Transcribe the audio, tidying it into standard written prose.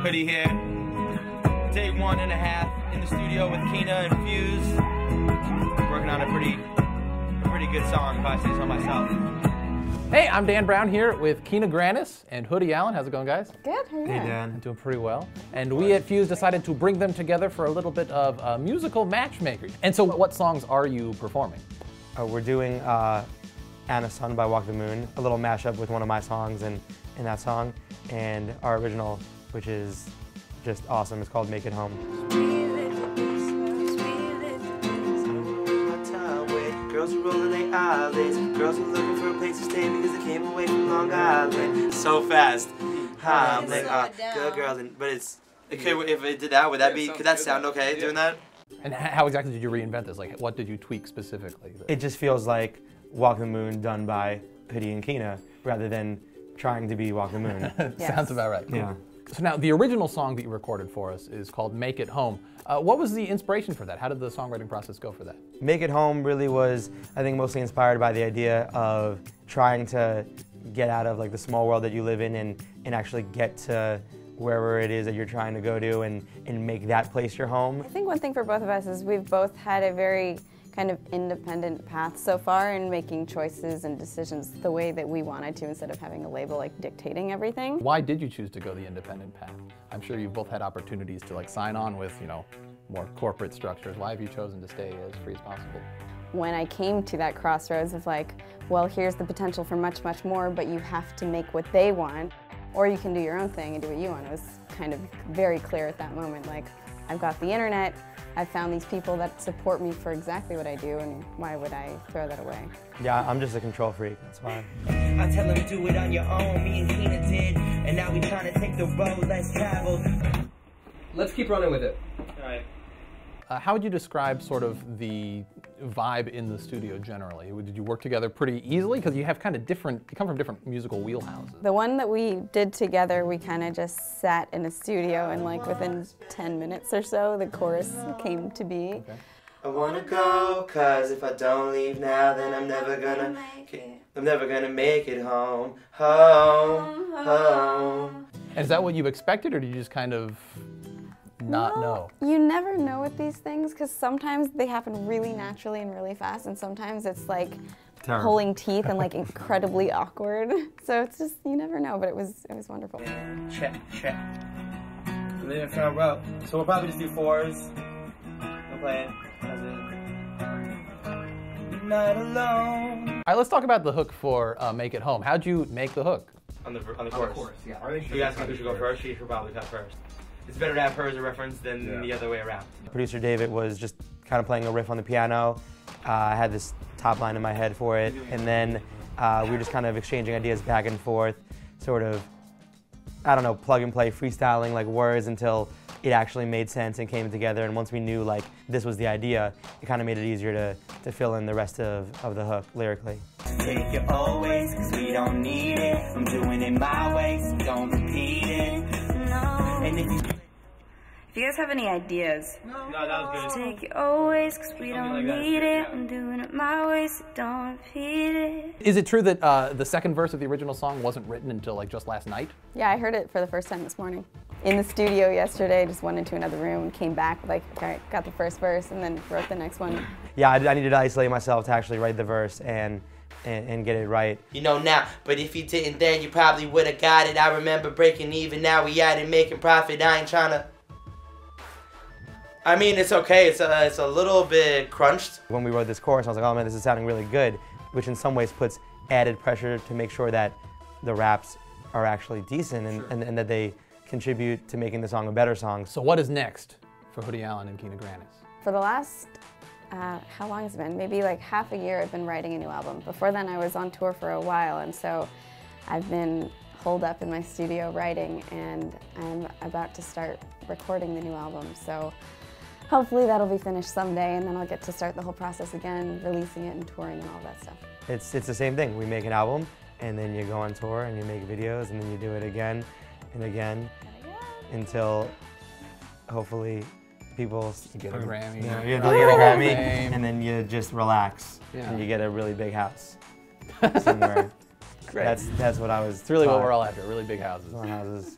Hoodie here. Day 1.5 in the studio with Kina and Fuse. Working on a pretty good song, if I say so myself. Hey, I'm Dan Brown here with Kina Grannis and Hoodie Allen. How's it going, guys? Good, how are you? Hey, Dan. I'm doing pretty well. And we at Fuse decided to bring them together for a little bit of musical matchmaking. And so what songs are you performing? We're doing Anna Sun by Walk the Moon, a little mashup with one of my songs in that song, and our original, which is just awesome. It's called Make It Home. Girls are rolling their eyelids. Girls are looking for a place to stay because they came away from Long Island. So fast. I'm like, good girl. But it's, okay, if it did that, could that sound okay doing that? And how exactly did you reinvent this? Like, what did you tweak specifically? It just feels like Walk the Moon done by Hoodie and Kina rather than trying to be Walk the Moon. Yes. Sounds about right. Yeah. So now, the original song that you recorded for us is called Make It Home. What was the inspiration for that? How did the songwriting process go for that? Make It Home really was, I think, mostly inspired by the idea of trying to get out of like the small world that you live in and actually get to wherever it is that you're trying to go to and make that place your home. I think one thing for both of us is we've both had a very kind of independent path so far in making choices and decisions the way that we wanted to instead of having a label like dictating everything. Why did you choose to go the independent path? I'm sure you've both had opportunities to like sign on with, you know, more corporate structures. Why have you chosen to stay as free as possible? When I came to that crossroads of like, well, here's the potential for much, much more, but you have to make what they want, or you can do your own thing and do what you want. It was kind of very clear at that moment, like, I've got the internet, I've found these people that support me for exactly what I do, and why would I throw that away? Yeah, I'm just a control freak, that's fine. I tell them do it on your own, me and Kina did, and now we trying to take the road less traveled. Let's keep running with it. All right. How would you describe sort of the vibe in the studio generally? Did you work together pretty easily? Because you have kind of different, you come from different musical wheelhouses. The one that we did together, we kind of just sat in a studio and like within 10 minutes or so, the chorus came to be. Okay. I wanna go, cause if I don't leave now, then I'm never gonna make it home, home. And is that what you expected, or did you just kind of not know? You never know with these things because sometimes they happen really naturally and really fast, and sometimes it's like pulling teeth and like incredibly awkward. So it's just, you never know, but it was wonderful. Check. Living front row. So we'll probably just do fours. We'll play it. That's it. Not alone. All right, let's talk about the hook for Make It Home. How'd you make the hook? On the chorus. Yeah. You guys think we should go first? She should probably cut first. It's better to have her as a reference than the other way around. Producer David was just kind of playing a riff on the piano. I had this top line in my head for it, and then we were just kind of exchanging ideas back and forth, sort of, I don't know, plug and play, freestyling like words until it actually made sense and came together. And once we knew like this was the idea, it kind of made it easier to fill in the rest of the hook lyrically. Take it always, cause we don't need it. I'm doing it my way, so don't repeat it. No. And if you guys have any ideas? No, that was good. Take it always, cause we don't need it. I'm doing it my way, so don't repeat it. Is it true that the second verse of the original song wasn't written until like just last night? Yeah, I heard it for the first time this morning. In the studio yesterday, just went into another room and came back, like, okay, got the first verse and then wrote the next one. Yeah, I needed to isolate myself to actually write the verse and get it right. You know now, but if you didn't then you probably would have got it. I remember breaking even, now we at it making profit. I ain't trying to... I mean, it's okay, it's a little bit crunched. When we wrote this chorus, I was like, oh man, this is sounding really good, which in some ways puts added pressure to make sure that the raps are actually decent and that they contribute to making the song a better song. So what is next for Hoodie Allen and Kina Grannis? For the last, how long has it been? Maybe like half a year I've been writing a new album. Before then I was on tour for a while, and so I've been holed up in my studio writing, and I'm about to start recording the new album. So hopefully that'll be finished someday, and then I'll get to start the whole process again, releasing it and touring and all that stuff. It's the same thing. We make an album, and then you go on tour, and you make videos, and then you do it again and again until hopefully people get a Grammy. You know, you get a Grammy, and then you just relax, and you get a really big house somewhere. Great. That's what I was. It's really what we're all after, really big houses. Houses.